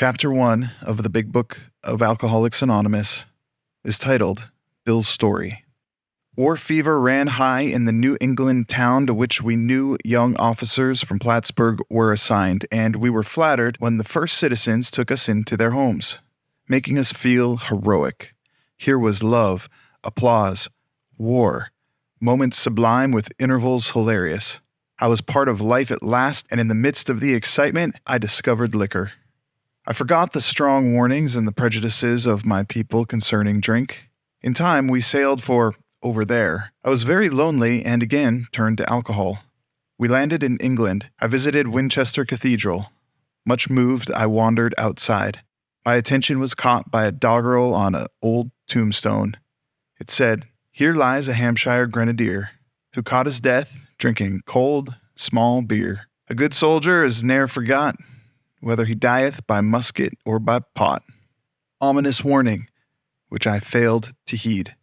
Chapter 1 of the Big Book of Alcoholics Anonymous is titled Bill's Story. War fever ran high in the New England town to which we new young officers from Plattsburgh were assigned, and we were flattered when the first citizens took us into their homes, making us feel heroic. Here was love, applause, war, moments sublime with intervals hilarious. I was part of life at last, and in the midst of the excitement, I discovered liquor. I forgot the strong warnings and the prejudices of my people concerning drink. In time, we sailed for over there. I was very lonely and again turned to alcohol. We landed in England. I visited Winchester Cathedral. Much moved, I wandered outside. My attention was caught by a doggerel on an old tombstone. It said, "Here lies a Hampshire grenadier, who caught his death drinking cold, small beer. A good soldier is ne'er forgot, whether he dieth by musket or by pot." Ominous warning, which I failed to heed.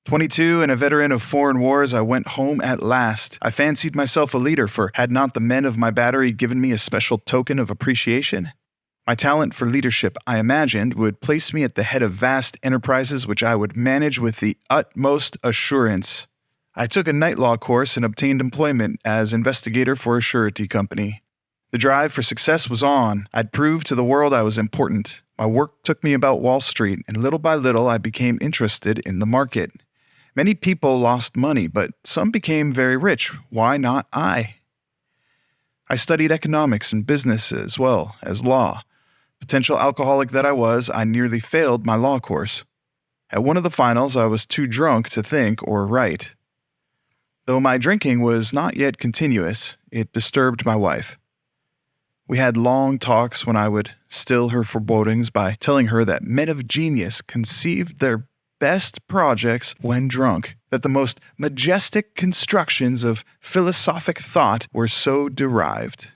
22 and a veteran of foreign wars, I went home at last. I fancied myself a leader, for had not the men of my battery given me a special token of appreciation? My talent for leadership, I imagined, would place me at the head of vast enterprises which I would manage with the utmost assurance. I took a night law course and obtained employment as investigator for a surety company. The drive for success was on. I'd proved to the world I was important. My work took me about Wall Street, and little by little I became interested in the market. Many people lost money, but some became very rich. Why not I? I studied economics and business as well as law. Potential alcoholic that I was, I nearly failed my law course. At one of the finals, I was too drunk to think or write. Though my drinking was not yet continuous, it disturbed my wife. We had long talks when I would still her forebodings by telling her that men of genius conceived their best projects when drunk, that the most majestic constructions of philosophic thought were so derived.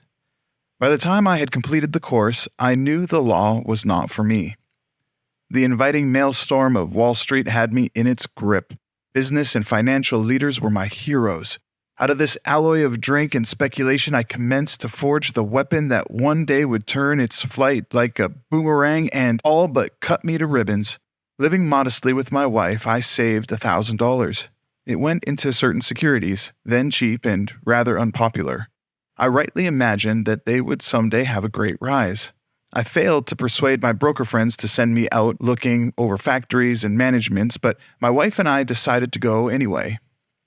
By the time I had completed the course, I knew the law was not for me. The inviting maelstrom of Wall Street had me in its grip. Business and financial leaders were my heroes. Out of this alloy of drink and speculation, I commenced to forge the weapon that one day would turn its flight like a boomerang and all but cut me to ribbons. Living modestly with my wife, I saved $1,000. It went into certain securities, then cheap and rather unpopular. I rightly imagined that they would someday have a great rise. I failed to persuade my broker friends to send me out looking over factories and managements, but my wife and I decided to go anyway.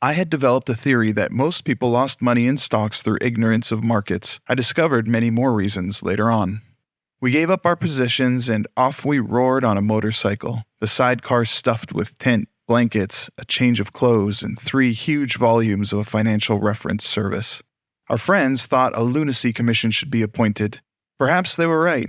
I had developed a theory that most people lost money in stocks through ignorance of markets. I discovered many more reasons later on. We gave up our positions and off we roared on a motorcycle, the sidecar stuffed with tent, blankets, a change of clothes, and 3 huge volumes of a financial reference service. Our friends thought a lunacy commission should be appointed. Perhaps they were right.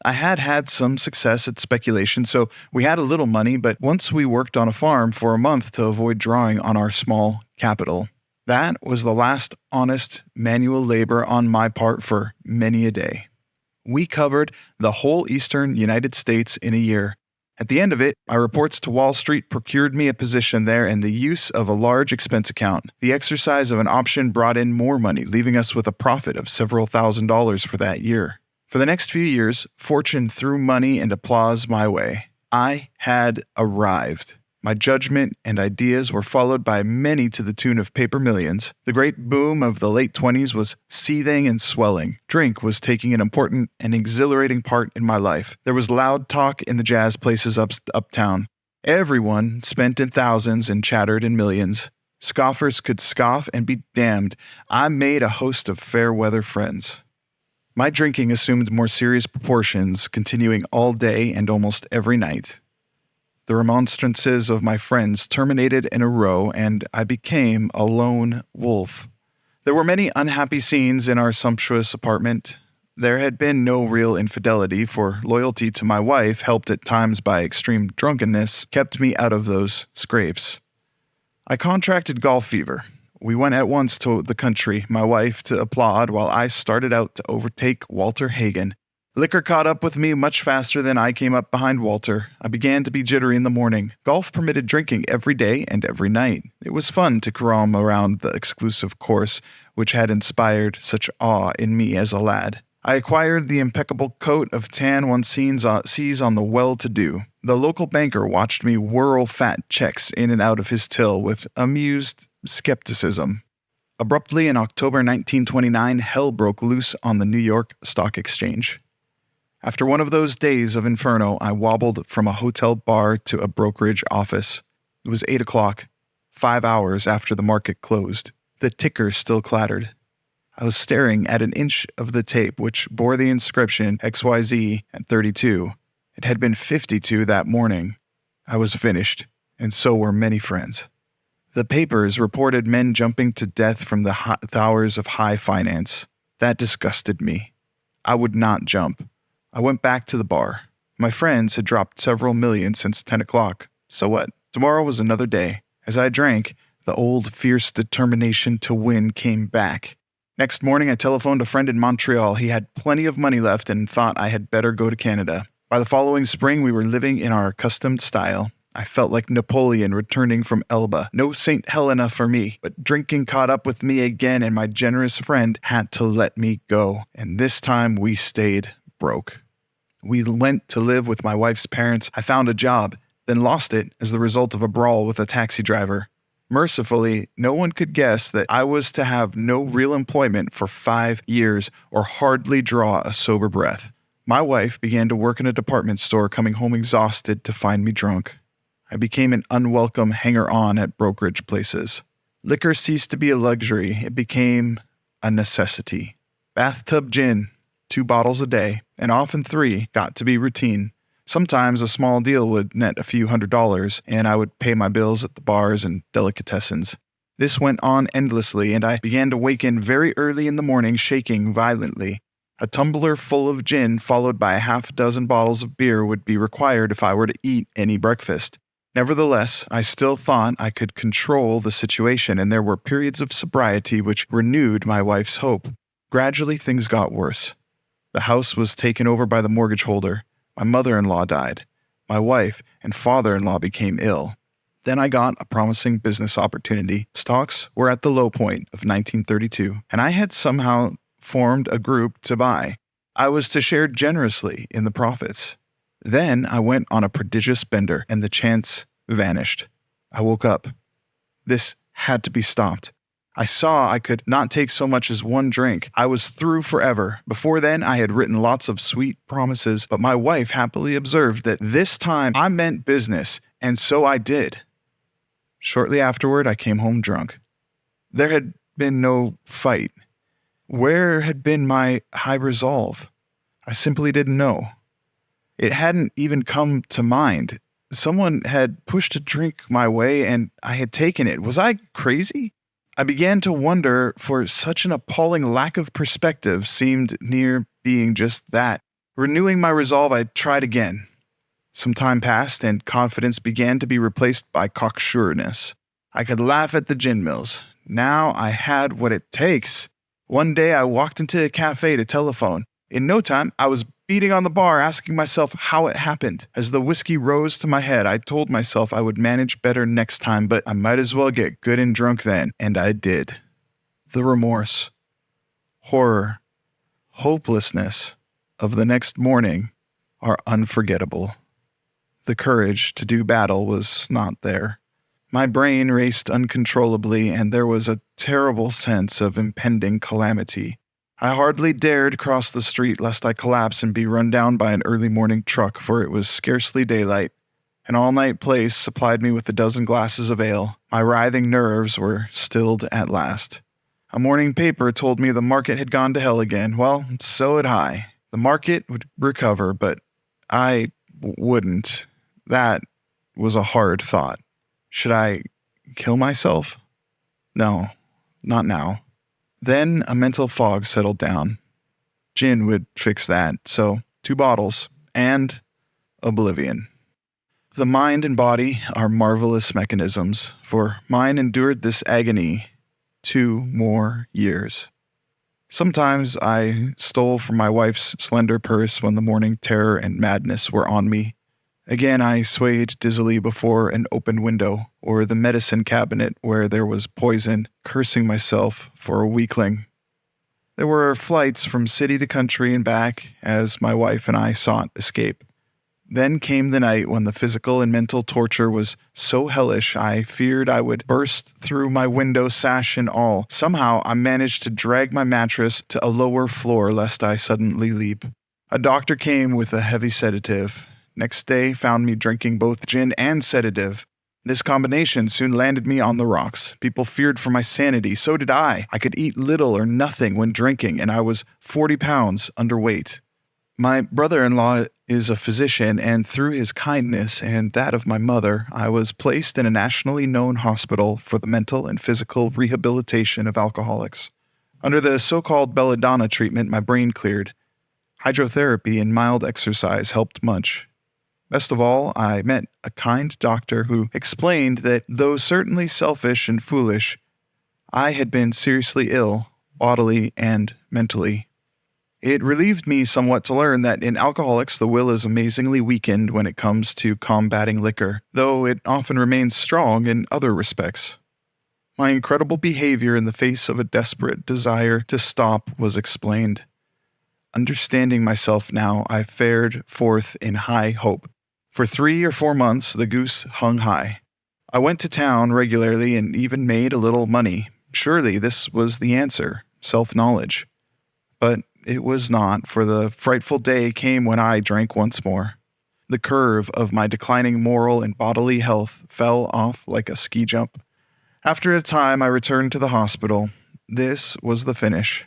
I had had some success at speculation, so we had a little money, but once we worked on a farm for a month to avoid drawing on our small capital. That was the last honest manual labor on my part for many a day. We covered the whole eastern United States in a year. At the end of it, my reports to Wall Street procured me a position there and the use of a large expense account. The exercise of an option brought in more money, leaving us with a profit of several $1,000s for that year. For the next few years, fortune threw money and applause my way. I had arrived. My judgment and ideas were followed by many to the tune of paper millions. The great boom of the late 20s was seething and swelling. Drink was taking an important and exhilarating part in my life. There was loud talk in the jazz places uptown. Everyone spent in thousands and chattered in millions. Scoffers could scoff and be damned. I made a host of fair-weather friends. My drinking assumed more serious proportions, continuing all day and almost every night. The remonstrances of my friends terminated in a row, and I became a lone wolf. There were many unhappy scenes in our sumptuous apartment. There had been no real infidelity, for loyalty to my wife, helped at times by extreme drunkenness, kept me out of those scrapes. I contracted golf fever. We went at once to the country, my wife to applaud while I started out to overtake Walter Hagen. Liquor caught up with me much faster than I came up behind Walter. I began to be jittery in the morning. Golf permitted drinking every day and every night. It was fun to carom around the exclusive course which had inspired such awe in me as a lad. I acquired the impeccable coat of tan one sees on the well-to-do. The local banker watched me whirl fat checks in and out of his till with amused skepticism. Abruptly, in October 1929, hell broke loose on the New York Stock Exchange. After one of those days of inferno, I wobbled from a hotel bar to a brokerage office. It was 8 o'clock, 5 hours after the market closed. The ticker still clattered. I was staring at an inch of the tape which bore the inscription XYZ at 32. It had been 52 that morning. I was finished, and so were many friends. The papers reported men jumping to death from the hours of high finance. That disgusted me. I would not jump. I went back to the bar. My friends had dropped several million since 10 o'clock. So what? Tomorrow was another day. As I drank, the old fierce determination to win came back. Next morning, I telephoned a friend in Montreal. He had plenty of money left and thought I had better go to Canada. By the following spring, we were living in our accustomed style. I felt like Napoleon returning from Elba. No St. Helena for me, but drinking caught up with me again, and my generous friend had to let me go. And this time we stayed broke. We went to live with my wife's parents. I found a job, then lost it as the result of a brawl with a taxi driver. Mercifully, no one could guess that I was to have no real employment for 5 years or hardly draw a sober breath. My wife began to work in a department store, coming home exhausted to find me drunk. I became an unwelcome hanger-on at brokerage places. Liquor ceased to be a luxury. It became a necessity. Bathtub gin, 2 bottles a day, and often 3, got to be routine. Sometimes a small deal would net a few $100s, and I would pay my bills at the bars and delicatessens. This went on endlessly, and I began to waken very early in the morning, shaking violently. A tumbler full of gin, followed by a half-dozen bottles of beer, would be required if I were to eat any breakfast. Nevertheless, I still thought I could control the situation, and there were periods of sobriety which renewed my wife's hope. Gradually, things got worse. The house was taken over by the mortgage holder. My mother-in-law died. My wife and father-in-law became ill. Then I got a promising business opportunity. Stocks were at the low point of 1932, and I had somehow formed a group to buy. I was to share generously in the profits. Then I went on a prodigious bender, and the chance vanished. I woke up. This had to be stopped. I saw I could not take so much as one drink. I was through forever. Before then, I had written lots of sweet promises, but my wife happily observed that this time I meant business, and so I did. Shortly afterward, I came home drunk. There had been no fight. Where had been my high resolve? I simply didn't know. It hadn't even come to mind. Someone had pushed a drink my way, and I had taken it. Was I crazy? I began to wonder, for such an appalling lack of perspective seemed near being just that. Renewing my resolve, I tried again. Some time passed, and confidence began to be replaced by cocksureness. I could laugh at the gin mills. Now I had what it takes. One day I walked into a cafe to telephone. In no time, I was beating on the bar, asking myself how it happened. As the whiskey rose to my head, I told myself I would manage better next time, but I might as well get good and drunk then, and I did. The remorse, horror, hopelessness of the next morning are unforgettable. The courage to do battle was not there. My brain raced uncontrollably, and there was a terrible sense of impending calamity. I hardly dared cross the street lest I collapse and be run down by an early morning truck, for it was scarcely daylight. An all-night place supplied me with a dozen glasses of ale. My writhing nerves were stilled at last. A morning paper told me the market had gone to hell again. Well, so had I. The market would recover, but I wouldn't. That was a hard thought. Should I kill myself? No, not now. Then a mental fog settled down. Gin would fix that, so 2 bottles and oblivion. The mind and body are marvelous mechanisms, for mine endured this agony 2 more years. Sometimes I stole from my wife's slender purse when the morning terror and madness were on me. Again, I swayed dizzily before an open window or the medicine cabinet where there was poison, cursing myself for a weakling. There were flights from city to country and back as my wife and I sought escape. Then came the night when the physical and mental torture was so hellish I feared I would burst through my window sash and all. Somehow I managed to drag my mattress to a lower floor lest I suddenly leap. A doctor came with a heavy sedative. Next day found me drinking both gin and sedative. This combination soon landed me on the rocks. People feared for my sanity. So did I. I could eat little or nothing when drinking, and I was 40 pounds underweight. My brother-in-law is a physician, and through his kindness and that of my mother, I was placed in a nationally known hospital for the mental and physical rehabilitation of alcoholics. Under the so-called belladonna treatment, my brain cleared. Hydrotherapy and mild exercise helped much. Best of all, I met a kind doctor who explained that, though certainly selfish and foolish, I had been seriously ill, bodily and mentally. It relieved me somewhat to learn that in alcoholics the will is amazingly weakened when it comes to combating liquor, though it often remains strong in other respects. My incredible behavior in the face of a desperate desire to stop was explained. Understanding myself now, I fared forth in high hope. For 3 or 4 months, the goose hung high. I went to town regularly and even made a little money. Surely this was the answer, self-knowledge. But it was not, for the frightful day came when I drank once more. The curve of my declining moral and bodily health fell off like a ski jump. After a time, I returned to the hospital. This was the finish.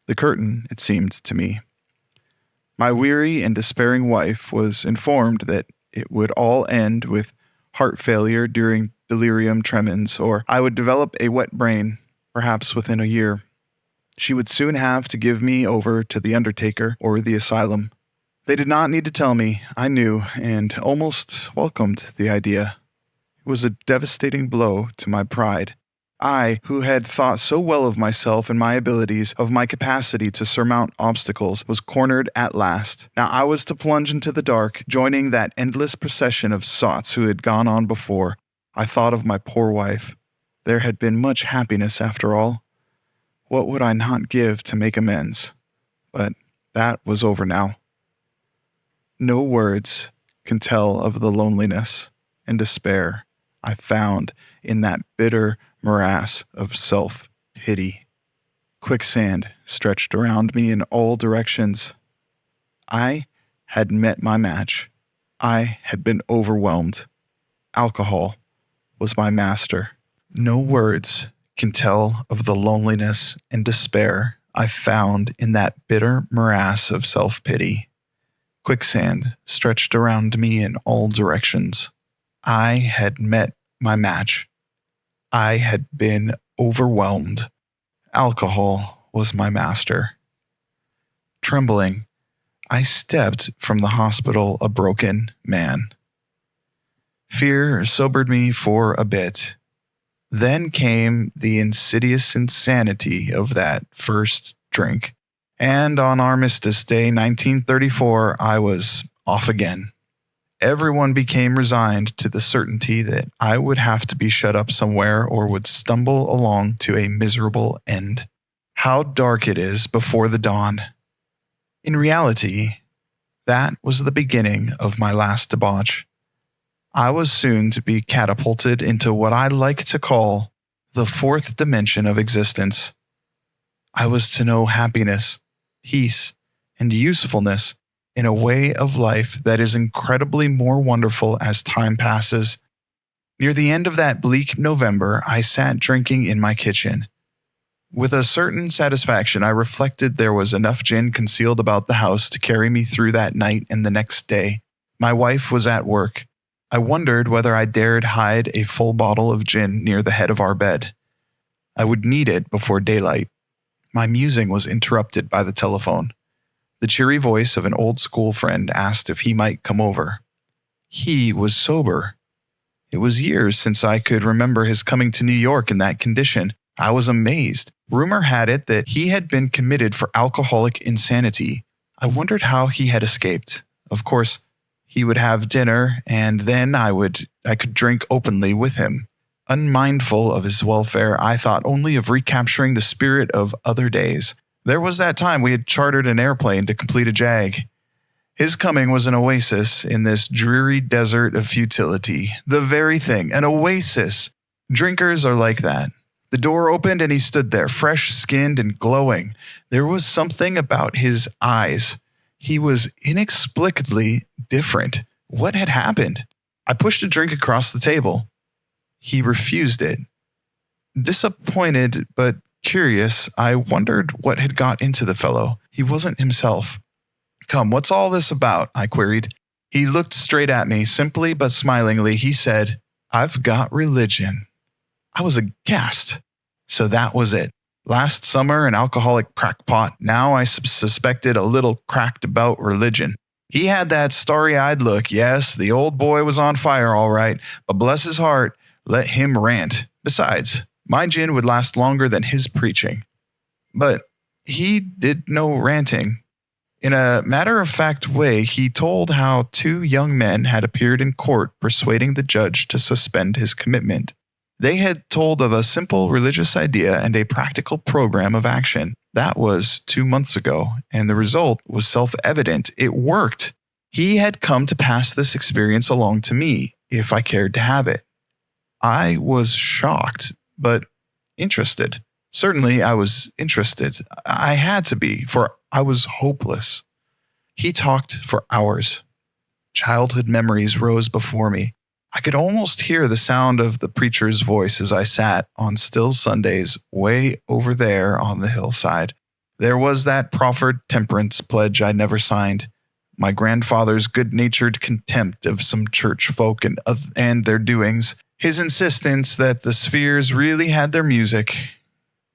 The curtain, it seemed to me. My weary and despairing wife was informed that it would all end with heart failure during delirium tremens, or I would develop a wet brain, perhaps within a year. She would soon have to give me over to the undertaker or the asylum. They did not need to tell me. I knew, and almost welcomed the idea. It was a devastating blow to my pride. I, who had thought so well of myself and my abilities, of my capacity to surmount obstacles, was cornered at last. Now I was to plunge into the dark, joining that endless procession of sots who had gone on before. I thought of my poor wife. There had been much happiness after all. What would I not give to make amends? But that was over now. No words can tell of the loneliness and despair I found in that bitter morass of self-pity. Quicksand stretched around me in all directions. I had met my match. I had been overwhelmed. Alcohol was my master. No words can tell of the loneliness and despair I found in that bitter morass of self-pity. Quicksand stretched around me in all directions. I had met my match. I had been overwhelmed. Alcohol was my master. Trembling, I stepped from the hospital a broken man. Fear sobered me for a bit. Then came the insidious insanity of that first drink, and on Armistice Day 1934, I was off again. Everyone became resigned to the certainty that I would have to be shut up somewhere or would stumble along to a miserable end. How dark it is before the dawn. In reality, that was the beginning of my last debauch. I was soon to be catapulted into what I like to call the fourth dimension of existence. I was to know happiness, peace, and usefulness in a way of life that is incredibly more wonderful as time passes. Near the end of that bleak November, I sat drinking in my kitchen. With a certain satisfaction, I reflected there was enough gin concealed about the house to carry me through that night and the next day. My wife was at work. I wondered whether I dared hide a full bottle of gin near the head of our bed. I would need it before daylight. My musing was interrupted by the telephone. The cheery voice of an old school friend asked if he might come over. He was sober. It was years since I could remember his coming to New York in that condition. I was amazed. Rumor had it that he had been committed for alcoholic insanity. I wondered how he had escaped. Of course, he would have dinner, and then I could drink openly with him. Unmindful of his welfare, I thought only of recapturing the spirit of other days. There was that time we had chartered an airplane to complete a JAG. His coming was an oasis in this dreary desert of futility. The very thing, an oasis. Drinkers are like that. The door opened and he stood there, fresh-skinned and glowing. There was something about his eyes. He was inexplicably different. What had happened? I pushed a drink across the table. He refused it. Disappointed but curious, I wondered what had got into the fellow. He wasn't himself. "Come, what's all this about?" I queried. He looked straight at me, simply but smilingly. He said, "I've got religion." I was aghast. So that was it. Last summer, an alcoholic crackpot. Now I suspected a little cracked about religion. He had that starry-eyed look. Yes, the old boy was on fire all right, but bless his heart, let him rant. Besides, my gin would last longer than his preaching. But he did no ranting. In a matter-of-fact way, he told how 2 young men had appeared in court persuading the judge to suspend his commitment. They had told of a simple religious idea and a practical program of action. That was 2 months ago, and the result was self-evident. It worked. He had come to pass this experience along to me, if I cared to have it. I was shocked, but interested. Certainly, I was interested. I had to be, for I was hopeless. He talked for hours. Childhood memories rose before me. I could almost hear the sound of the preacher's voice as I sat on still Sundays way over there on the hillside. There was that proffered temperance pledge I never signed. My grandfather's good-natured contempt of some church folk and their doings. His insistence that the spheres really had their music.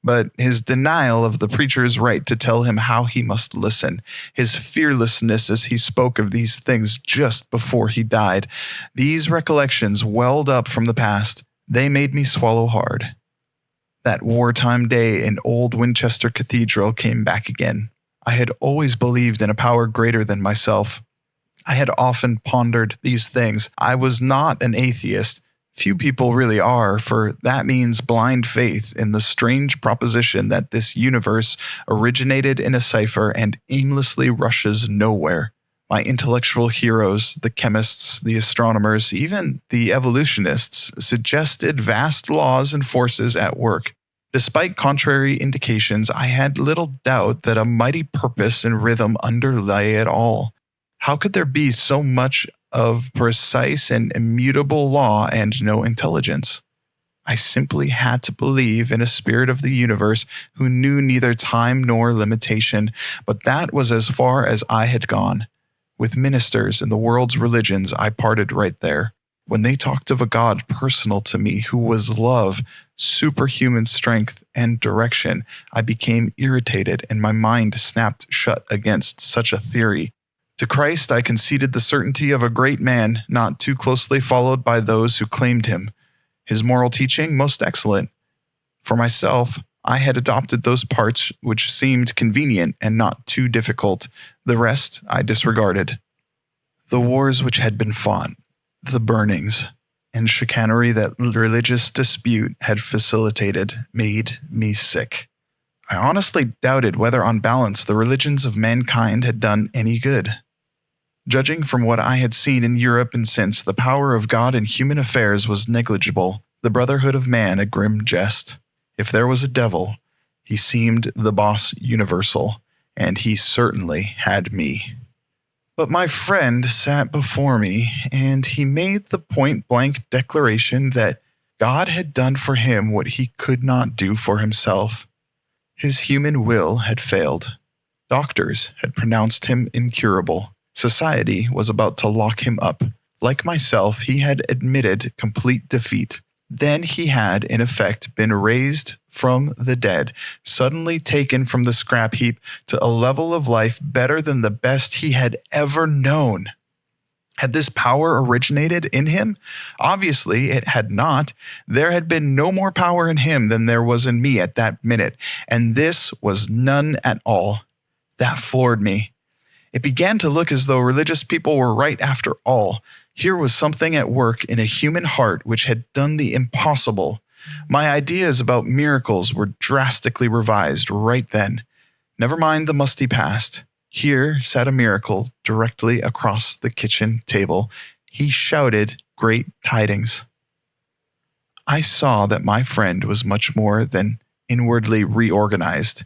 But his denial of the preacher's right to tell him how he must listen, his fearlessness as he spoke of these things just before he died, these recollections welled up from the past. They made me swallow hard. That wartime day in old Winchester Cathedral came back again. I had always believed in a power greater than myself. I had often pondered these things. I was not an atheist. Few people really are, for that means blind faith in the strange proposition that this universe originated in a cipher and aimlessly rushes nowhere. My intellectual heroes, the chemists, the astronomers, even the evolutionists, suggested vast laws and forces at work. Despite contrary indications, I had little doubt that a mighty purpose and rhythm underlay it all. How could there be so much of precise and immutable law and no intelligence? I simply had to believe in a spirit of the universe who knew neither time nor limitation, but that was as far as I had gone. With ministers in the world's religions, I parted right there. When they talked of a God personal to me who was love, superhuman strength, and direction, I became irritated and my mind snapped shut against such a theory. To Christ I conceded the certainty of a great man, not too closely followed by those who claimed him. His moral teaching, most excellent. For myself, I had adopted those parts which seemed convenient and not too difficult. The rest I disregarded. The wars which had been fought, the burnings, and chicanery that religious dispute had facilitated made me sick. I honestly doubted whether on balance the religions of mankind had done any good. Judging from what I had seen in Europe and since, the power of God in human affairs was negligible, the brotherhood of man a grim jest. If there was a devil, he seemed the boss universal, and he certainly had me. But my friend sat before me, and he made the point-blank declaration that God had done for him what he could not do for himself. His human will had failed. Doctors had pronounced him incurable. Society was about to lock him up. Like myself, he had admitted complete defeat. Then he had, in effect, been raised from the dead, suddenly taken from the scrap heap to a level of life better than the best he had ever known. Had this power originated in him? Obviously, it had not. There had been no more power in him than there was in me at that minute, and this was none at all. That floored me. It began to look as though religious people were right after all. Here was something at work in a human heart which had done the impossible. My ideas about miracles were drastically revised right then. Never mind the musty past. Here sat a miracle directly across the kitchen table. He shouted great tidings. I saw that my friend was much more than inwardly reorganized.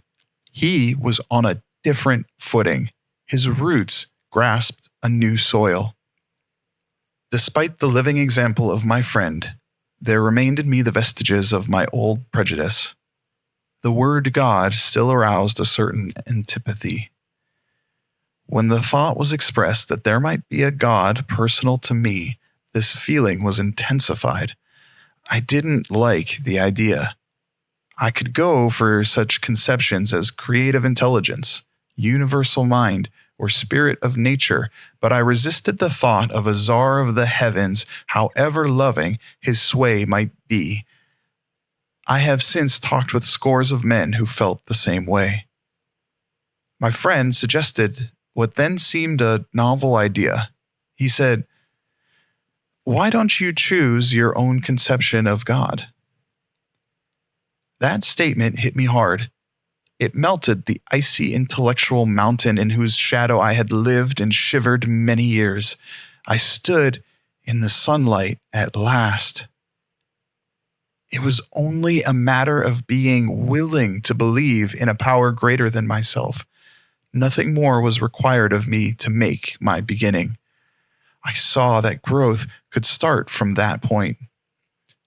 He was on a different footing. His roots grasped a new soil. Despite the living example of my friend, there remained in me the vestiges of my old prejudice. The word God still aroused a certain antipathy. When the thought was expressed that there might be a God personal to me, this feeling was intensified. I didn't like the idea. I could go for such conceptions as creative intelligence, universal mind, or spirit of nature, but I resisted the thought of a czar of the heavens, however loving his sway might be. I have since talked with scores of men who felt the same way. My friend suggested what then seemed a novel idea. He said, "Why don't you choose your own conception of God?" That statement hit me hard. It melted the icy intellectual mountain in whose shadow I had lived and shivered many years. I stood in the sunlight at last. It was only a matter of being willing to believe in a power greater than myself. Nothing more was required of me to make my beginning. I saw that growth could start from that point.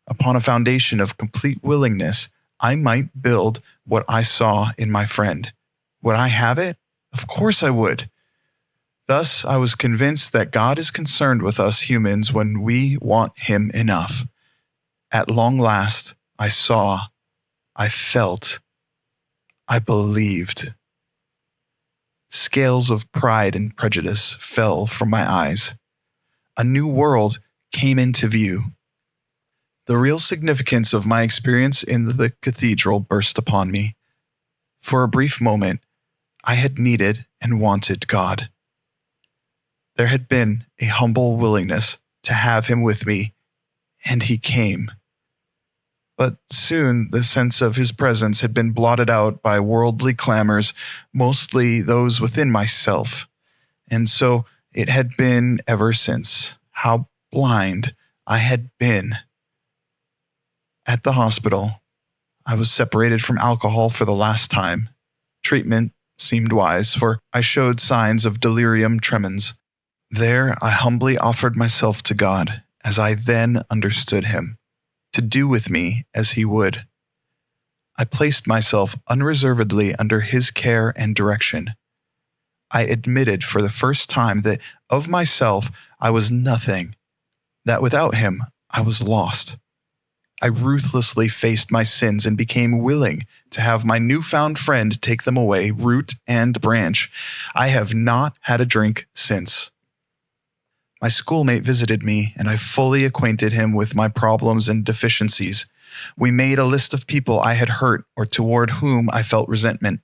Upon a foundation of complete willingness, I might build what I saw in my friend. Would I have it? Of course I would. Thus, I was convinced that God is concerned with us humans when we want Him enough. At long last, I saw, I felt, I believed. Scales of pride and prejudice fell from my eyes. A new world came into view. The real significance of my experience in the cathedral burst upon me. For a brief moment, I had needed and wanted God. There had been a humble willingness to have Him with me, and He came. But soon the sense of His presence had been blotted out by worldly clamors, mostly those within myself. And so it had been ever since. How blind I had been. At the hospital, I was separated from alcohol for the last time. Treatment seemed wise, for I showed signs of delirium tremens. There I humbly offered myself to God, as I then understood Him, to do with me as He would. I placed myself unreservedly under His care and direction. I admitted for the first time that of myself I was nothing, that without Him I was lost. I ruthlessly faced my sins and became willing to have my newfound friend take them away, root and branch. I have not had a drink since. My schoolmate visited me, and I fully acquainted him with my problems and deficiencies. We made a list of people I had hurt or toward whom I felt resentment.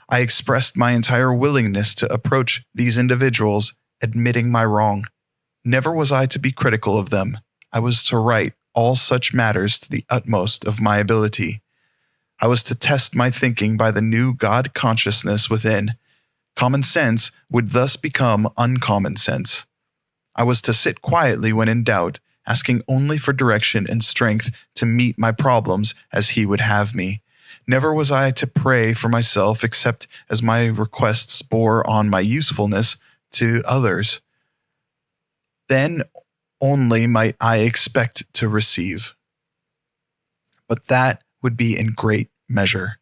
I expressed my entire willingness to approach these individuals, admitting my wrong. Never was I to be critical of them. I was to right all such matters to the utmost of my ability. I was to test my thinking by the new God consciousness within. Common sense would thus become uncommon sense. I was to sit quietly when in doubt, asking only for direction and strength to meet my problems as He would have me. Never was I to pray for myself except as my requests bore on my usefulness to others. Then only might I expect to receive. But that would be in great measure.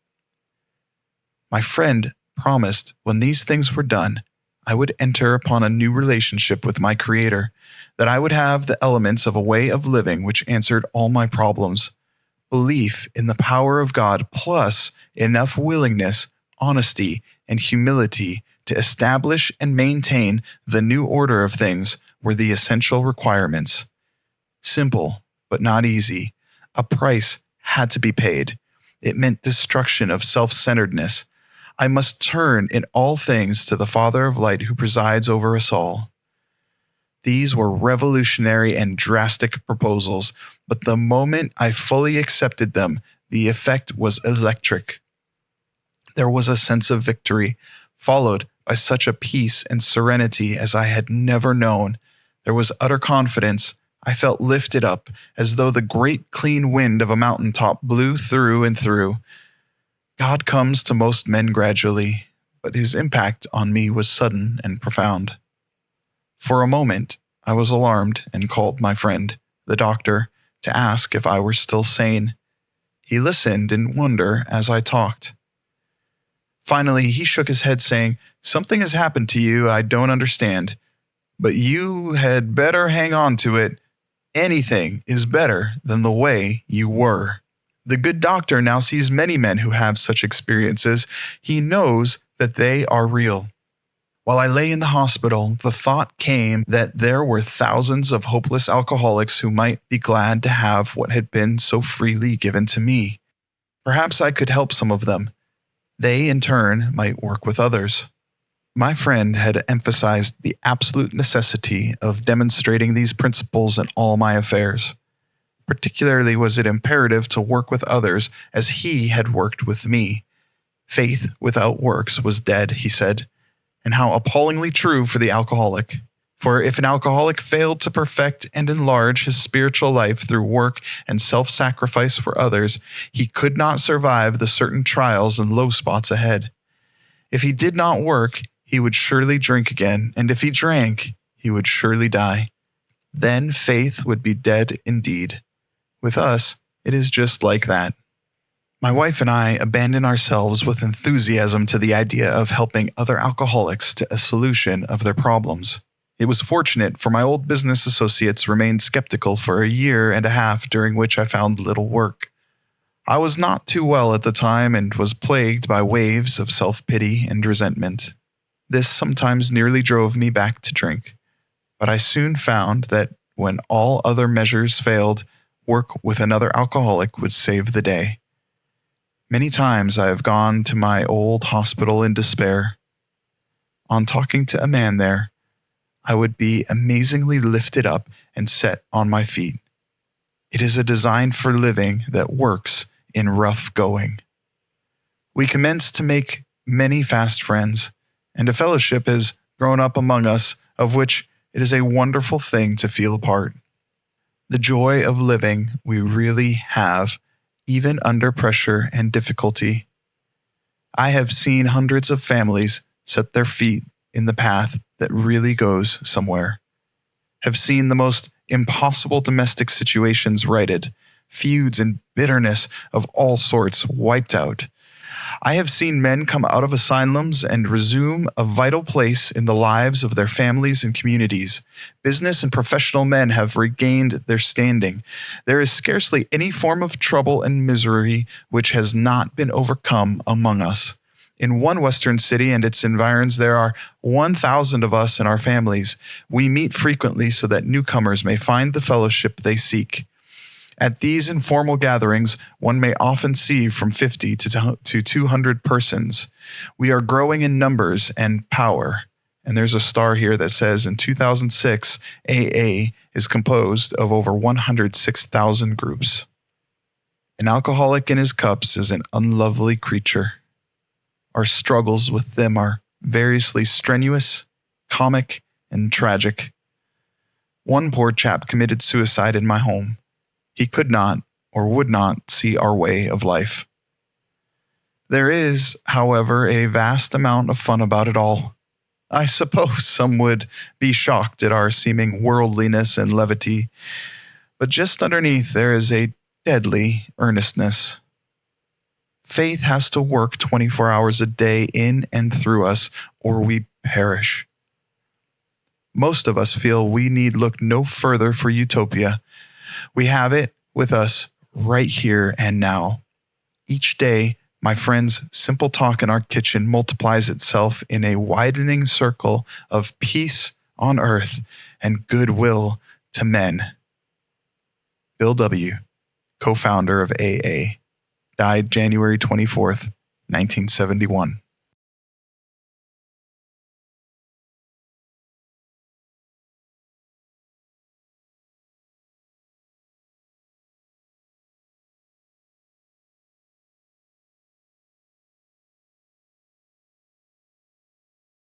My friend promised when these things were done, I would enter upon a new relationship with my Creator, that I would have the elements of a way of living which answered all my problems. Belief in the power of God plus enough willingness, honesty, and humility to establish and maintain the new order of things were the essential requirements. Simple, but not easy. A price had to be paid. It meant destruction of self-centeredness. I must turn in all things to the Father of light who presides over us all. These were revolutionary and drastic proposals, but the moment I fully accepted them, the effect was electric. There was a sense of victory, followed by such a peace and serenity as I had never known. There was utter confidence. I felt lifted up, as though the great clean wind of a mountaintop blew through and through. God comes to most men gradually, but his impact on me was sudden and profound. For a moment, I was alarmed and called my friend, the doctor, to ask if I were still sane. He listened in wonder as I talked. Finally, he shook his head, saying, "Something has happened to you I don't understand, but you had better hang on to it. Anything is better than the way you were." The good doctor now sees many men who have such experiences. He knows that they are real. While I lay in the hospital, the thought came that there were thousands of hopeless alcoholics who might be glad to have what had been so freely given to me. Perhaps I could help some of them. They, in turn, might work with others. My friend had emphasized the absolute necessity of demonstrating these principles in all my affairs. Particularly was it imperative to work with others as he had worked with me. Faith without works was dead, he said, and how appallingly true for the alcoholic. For if an alcoholic failed to perfect and enlarge his spiritual life through work and self-sacrifice for others, he could not survive the certain trials and low spots ahead. If he did not work, he would surely drink again, and if he drank, he would surely die. Then faith would be dead indeed. With us, it is just like that. My wife and I abandon ourselves with enthusiasm to the idea of helping other alcoholics to a solution of their problems. It was fortunate, for my old business associates remained skeptical for a year and a half, during which I found little work. I was not too well at the time and was plagued by waves of self-pity and resentment. This sometimes nearly drove me back to drink, but I soon found that when all other measures failed, work with another alcoholic would save the day. Many times I have gone to my old hospital in despair. On talking to a man there, I would be amazingly lifted up and set on my feet. It is a design for living that works in rough going. We commenced to make many fast friends, and a fellowship has grown up among us, of which it is a wonderful thing to feel a part. The joy of living we really have, even under pressure and difficulty. I have seen hundreds of families set their feet in the path that really goes somewhere. Have seen the most impossible domestic situations righted, feuds and bitterness of all sorts wiped out. I have seen men come out of asylums and resume a vital place in the lives of their families and communities. Business and professional men have regained their standing. There is scarcely any form of trouble and misery which has not been overcome among us. In one Western city and its environs, there are 1,000 of us and our families. We meet frequently so that newcomers may find the fellowship they seek. At these informal gatherings, one may often see from 50 to 200 persons. We are growing in numbers and power. And there's a star here that says in 2006, AA is composed of over 106,000 groups. An alcoholic in his cups is an unlovely creature. Our struggles with them are variously strenuous, comic, and tragic. One poor chap committed suicide in my home. He could not or would not see our way of life. There is, however, a vast amount of fun about it all. I suppose some would be shocked at our seeming worldliness and levity, but just underneath there is a deadly earnestness. Faith has to work 24 hours a day in and through us, or we perish. Most of us feel we need look no further for utopia. We have it with us right here and now. Each day, my friend's simple talk in our kitchen multiplies itself in a widening circle of peace on earth and goodwill to men. Bill W., co-founder of AA, died January 24th, 1971.